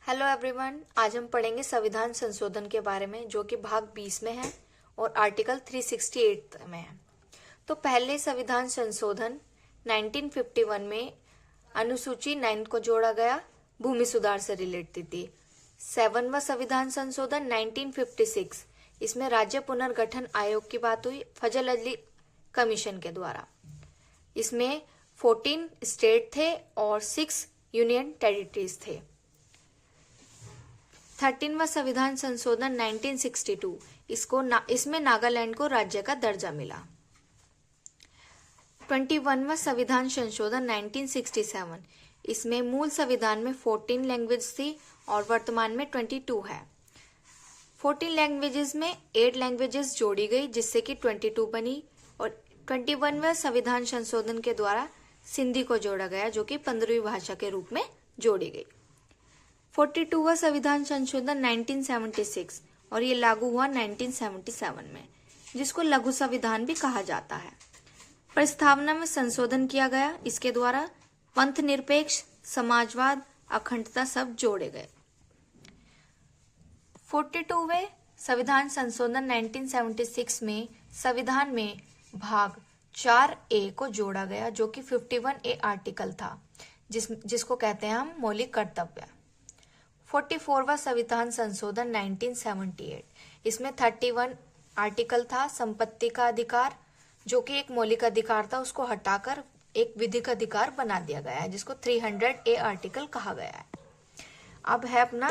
Hello everyone, आज हम पढ़ेंगे संविधान संशोधन के बारे में जो कि भाग 20 में है और आर्टिकल 368 में है। तो पहले संविधान संशोधन 1951 में अनुसूची 9 को जोड़ा गया, भूमि सुधार से रिलेटेड थी। 7वां संविधान संशोधन 1956, इसमें राज्य पुनर्गठन आयोग की बात हुई फजल अली कमीशन के द्वारा। इसमें 14 स्टेट थे और 6 यूनियन टेरिटरीज थे। 13वां संविधान संशोधन 1962, इसमें नागालैंड को राज्य का दर्जा मिला। 21वां संविधान संशोधन 1967, इसमें मूल संविधान में 14 लैंग्वेज थी और वर्तमान में 22 है। 14 लैंग्वेजेस में 8 लैंग्वेजेस जोड़ी गई जिससे कि 22 बनी। और 21वां संविधान संशोधन के द्वारा सिंधी को जोड़ा गया जो कि 15वीं भाषा के रूप में जोड़ी गई। 42वां संविधान संशोधन 1976 और ये लागू हुआ 1977 में, जिसको लघु संविधान भी कहा जाता है। प्रस्तावना में संशोधन किया गया, इसके द्वारा पंथ निरपेक्ष, समाजवाद, अखंडता सब जोड़े गए। 42वें संविधान संशोधन 1976 में संविधान में भाग 4A को जोड़ा गया जो कि 51A आर्टिकल था, जिसको कहते हैं हम मौलिक कर्तव्य। 44वां संविधान संशोधन 1978, इसमें 31 आर्टिकल था। संपत्ति का अधिकार जो कि एक मौलिक अधिकार था उसको हटाकर एक विधिक अधिकार बना दिया गया है जिसको 300A आर्टिकल कहा गया है। अब है अपना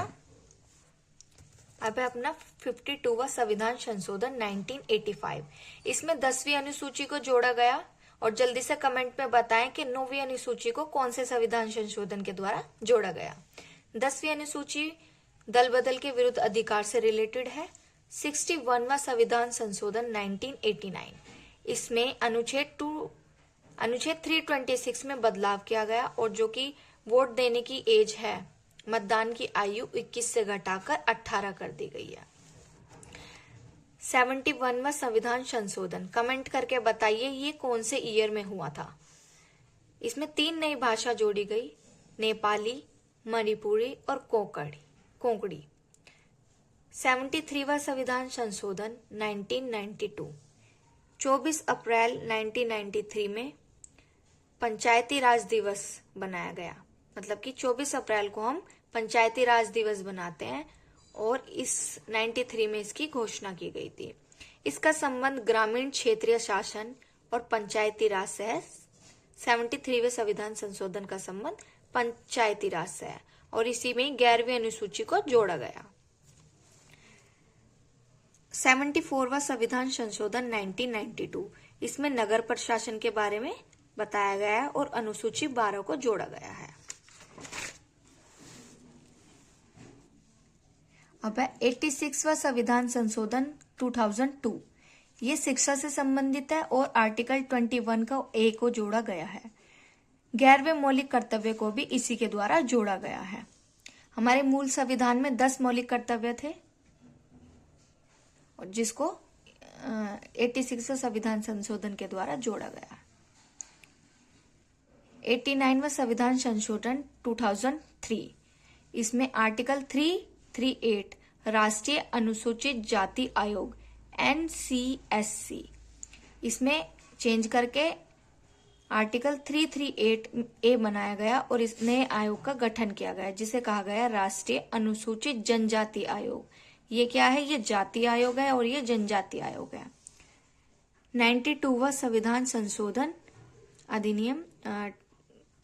52वां संविधान संशोधन 1985, इसमें 10वीं अनुसूची को जोड़ा गया। और जल्दी से कमेंट में बताएं कि 9वीं अनुसूची को कौन से संविधान संशोधन के द्वारा जोड़ा गया। 10वीं अनुसूची दल बदल के विरुद्ध अधिकार से रिलेटेड है। 61वां संविधान संशोधन 1989, इसमें अनुच्छेद 326 में बदलाव किया गया और जो कि वोट देने की एज है, मतदान की आयु 21 से घटाकर 18 कर दी गई है। 71वां संविधान संशोधन, कमेंट करके बताइए ये कौन से ईयर में हुआ था। इसमें 3 नई भाषा जोड़ी गई, नेपाली, मणिपुरी और कोंकणी। 73वां संविधान संशोधन 1992, 24 अप्रैल 1993 में पंचायती राज दिवस बनाया गया। मतलब कि 24 अप्रैल को हम पंचायती राज दिवस बनाते हैं और इस 93 में इसकी घोषणा की गई थी। इसका संबंध ग्रामीण क्षेत्रीय शासन और पंचायती राज से है। 73वें संविधान संशोधन का संबंध पंचायती राज से है और इसी में 11वीं अनुसूची को जोड़ा गया। 74वां संविधान संशोधन 1992, इसमें नगर प्रशासन के बारे में बताया गया है और अनुसूची 12 को जोड़ा गया है। अब है 86वां संविधान संशोधन 2002, ये शिक्षा से संबंधित है और आर्टिकल 21 का A को जोड़ा गया है। 11वें मौलिक कर्तव्य को भी इसी के द्वारा जोड़ा गया है। हमारे मूल संविधान में 10 मौलिक कर्तव्य थे और जिसको 86वें संविधान संशोधन के द्वारा जोड़ा गया। 89वां संविधान संशोधन 2003, इसमें आर्टिकल 338 राष्ट्रीय अनुसूचित जाति आयोग NCSC, इसमें चेंज करके आर्टिकल 338A बनाया गया और इस नए आयोग का गठन किया गया जिसे कहा गया राष्ट्रीय अनुसूचित जनजाति आयोग। ये क्या है? ये जाति आयोग है और ये जनजाति आयोग है। 92वां संविधान संशोधन अधिनियम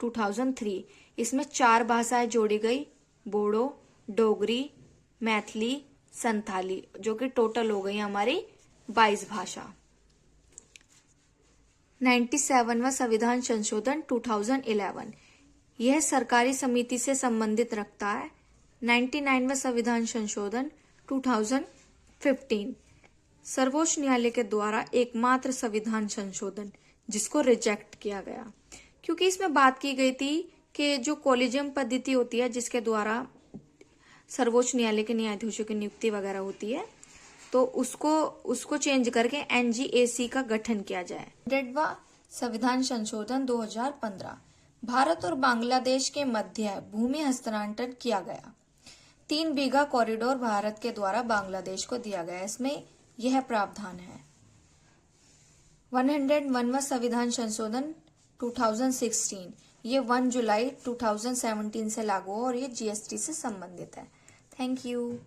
2003, इसमें 4 भाषाएं जोड़ी गई, बोडो, डोगरी, मैथिली, संथाली, जो कि टोटल हो गई हमारी 22 भाषा। 97वां संविधान संशोधन 2011, यह सरकारी समिति से संबंधित रखता है। 99वां संविधान संशोधन 2015, सर्वोच्च न्यायालय के द्वारा एकमात्र संविधान संशोधन जिसको रिजेक्ट किया गया क्योंकि इसमें बात की गई थी कि जो कॉलेजियम पद्धति होती है जिसके द्वारा सर्वोच्च न्यायालय के न्यायाधीशों की नियुक्ति वगैरह होती है, तो उसको चेंज करके NGAC का गठन किया जाए। 100वां संविधान संशोधन 2015, भारत और बांग्लादेश के मध्य भूमि हस्तांतरण किया गया। 3 बीघा कॉरिडोर भारत के द्वारा बांग्लादेश को दिया गया, इसमें यह प्रावधान है। 101वां संविधान संशोधन 2016, ये 1 जुलाई 2017 से लागू हुआ और ये जीएसटी से संबंधित है। Thank you.